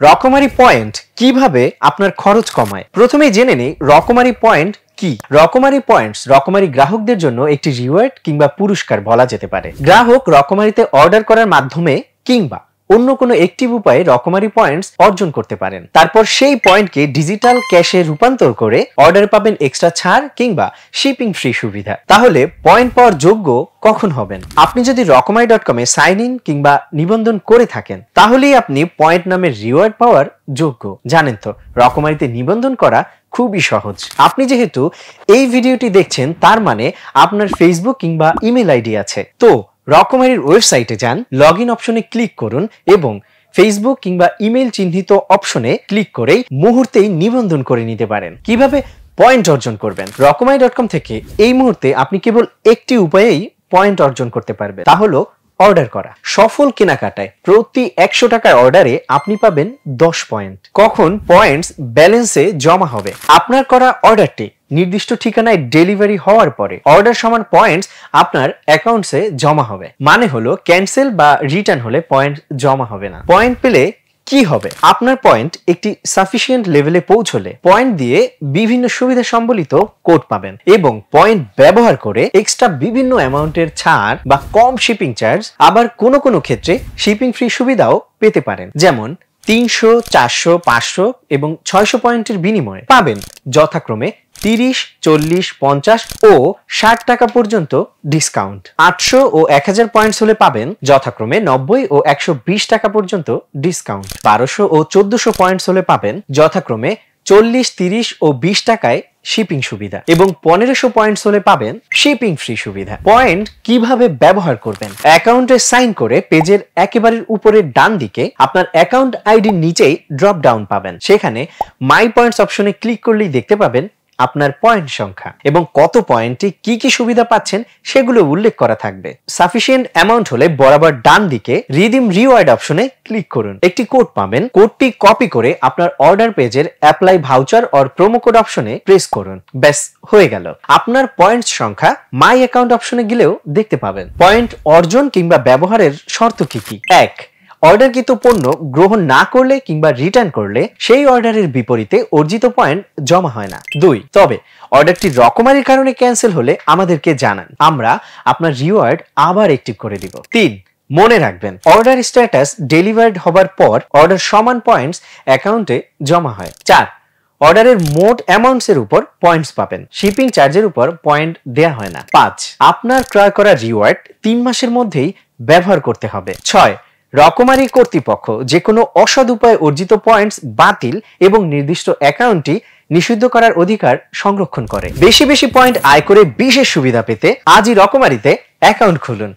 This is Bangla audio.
রকমারি পয়েন্ট কিভাবে আপনার খরচ কমায়। প্রথমেই জেনে নেই রকমারি পয়েন্ট কি। রকমারি পয়েন্টস রকমারি গ্রাহকদের জন্য একটি রিওয়ার্ড কিংবা পুরস্কার বলা যেতে পারে। গ্রাহক রকমারিতে অর্ডার করার মাধ্যমে কিংবা অন্য কোনো একটিভ উপায়ে রকমারি পয়েন্টস অর্জন করতে পারেন। তারপর সেই পয়েন্টকে ডিজিটাল ক্যাশে রূপান্তর করে অর্ডার পাবেন এক্সট্রা ছাড় কিংবা শিপিং ফ্রি সুবিধা। তাহলে পয়েন্ট পাওয়ার যোগ্য কখন হবেন? আপনি যদি রকমারি.com এ সাইন ইন কিংবা নিবন্ধন করে থাকেন তাহলেই আপনি পয়েন্ট নামের রিওয়ার্ড পাওয়ার যোগ্য। জানেন তো, রকমারিতে নিবন্ধন করা খুবই সহজ। আপনি যেহেতু এই ভিডিওটি দেখছেন তার মানে আপনার ফেসবুক কিংবা ইমেল আইডি আছে। তো রকমারির ওয়েবসাইটে যান, লগ ইন অপশনে ক্লিক করুন এবং ফেসবুক কিংবা ইমেল চিহ্নিত অপশনে ক্লিক করেই মুহূর্তেই নিবন্ধন করে নিতে পারেন। কিভাবে পয়েন্ট অর্জন করবেন? রকমারি.com থেকে এই মুহূর্তে আপনি কেবল একটি উপায়েই পয়েন্ট অর্জন করতে পারবেন, তা হলো অর্ডার করা। সফল কেনাকাটায় প্রতি 100 টাকার অর্ডারে আপনি পাবেন 10 পয়েন্ট। কখন পয়েন্টস ব্যালেন্সে জমা হবে? আপনার করা অর্ডারটি নির্দিষ্ট ঠিকানায় ডেলিভারি হওয়ার পরে অর্ডার সমান পয়েন্টস আপনার অ্যাকাউন্টসে জমা হবে। মানে হলো ক্যান্সেল বা রিটার্ন হলে পয়েন্ট জমা হবে না। পয়েন্ট পেলে কি হবে? আপনার পয়েন্ট একটি সাফিসিয়েন্ট লেভেলে পৌঁছলে পয়েন্ট দিয়ে বিভিন্ন সুবিধা সম্বলিত কোড পাবেন এবং পয়েন্ট ব্যবহার করে এক্সট্রা বিভিন্ন অ্যামাউন্টের ছাড় বা কম শিপিং চার্জ, আবার কোনো ক্ষেত্রে শিপিং ফ্রি সুবিধাও পেতে পারেন। যেমন 300, 400, 500 এবং 600 পয়েন্টের বিনিময়ে পাবেন যথাক্রমে 30, 40, 50 ও 60 টাকা পর্যন্ত ডিসকাউন্ট। 800 ও 1000 পয়েন্টস হলে পাবেন যথাক্রমে 90 ও 120 টাকা পর্যন্ত ডিসকাউন্ট। 1200 ও 1400 পয়েন্টস হলে পাবেন যথাক্রমে 40, 30 ও 20 টাকায় শিপিং সুবিধা এবং 1500 পয়েন্টস হলে পাবেন শিপিং ফ্রি সুবিধা। পয়েন্ট কিভাবে ব্যবহার করবেন? অ্যাকাউন্টে সাইন করে পেজের একেবারে উপরের ডান দিকে আপনার অ্যাকাউন্ট আইডির নিচেই ড্রপ ডাউন পাবেন। সেখানে মাই পয়েন্টস অপশনে ক্লিক করলেই দেখতে পাবেন আপনার পয়েন্ট সংখ্যা এবং কত পয়েন্টে কি সুবিধা পাচ্ছেন সেগুলো উল্লেখ করা থাকবে। সাফিসিয়েন্ট অ্যামাউন্ট হলে বরাবর ডান দিকে রিডিম রিওয়ার্ড অপশনে ক্লিক করুন। একটি কোড পাবেন। কোডটি কপি করে আপনার অর্ডার পেজের apply voucher or promo code অপশনে প্রেস করুন। ব্যাস, হয়ে গেল। আপনার পয়েন্টস সংখ্যা মাই অ্যাকাউন্ট অপশনে গেলেও দেখতে পাবেন। পয়েন্ট অর্জন কিংবা ব্যবহারের শর্ত কি? 1. অর্ডারকৃত পণ্য গ্রহণ না করলে কিংবা রিটার্ন করলে সেই অর্ডারের বিপরীতে অর্জিত পয়েন্ট জমা হয় না। 2. তবে অর্ডারটি রকমারির কারণে ক্যান্সেল হলে আমাদেরকে জানান, আমরা আপনার রিওয়ার্ড আবার অ্যাক্টিভ করে দিব। 3. মনে রাখবেন, অর্ডার স্ট্যাটাস ডেলিভার্ড হবার পর অর্ডার সমান পয়েন্টস অ্যাকাউন্টে জমা হয়। 4. অর্ডারের মোট অ্যামাউন্টসের উপর পয়েন্টস পাবেন, শিপিং চার্জের উপর পয়েন্ট দেয়া হয় না। 5. আপনার ক্রয় করা রিওয়ার্ড 3 মাসের মধ্যেই ব্যবহার করতে হবে। 6. রকমারি কর্তৃপক্ষ যে কোনো অসৎ উপায়ে অর্জিত পয়েন্টস বাতিল এবং নির্দিষ্ট অ্যাকাউন্টটি নিষিদ্ধ করার অধিকার সংরক্ষণ করে। বেশি পয়েন্ট আয় করে বিশেষ সুবিধা পেতে আজই রকমারিতে অ্যাকাউন্ট খুলুন।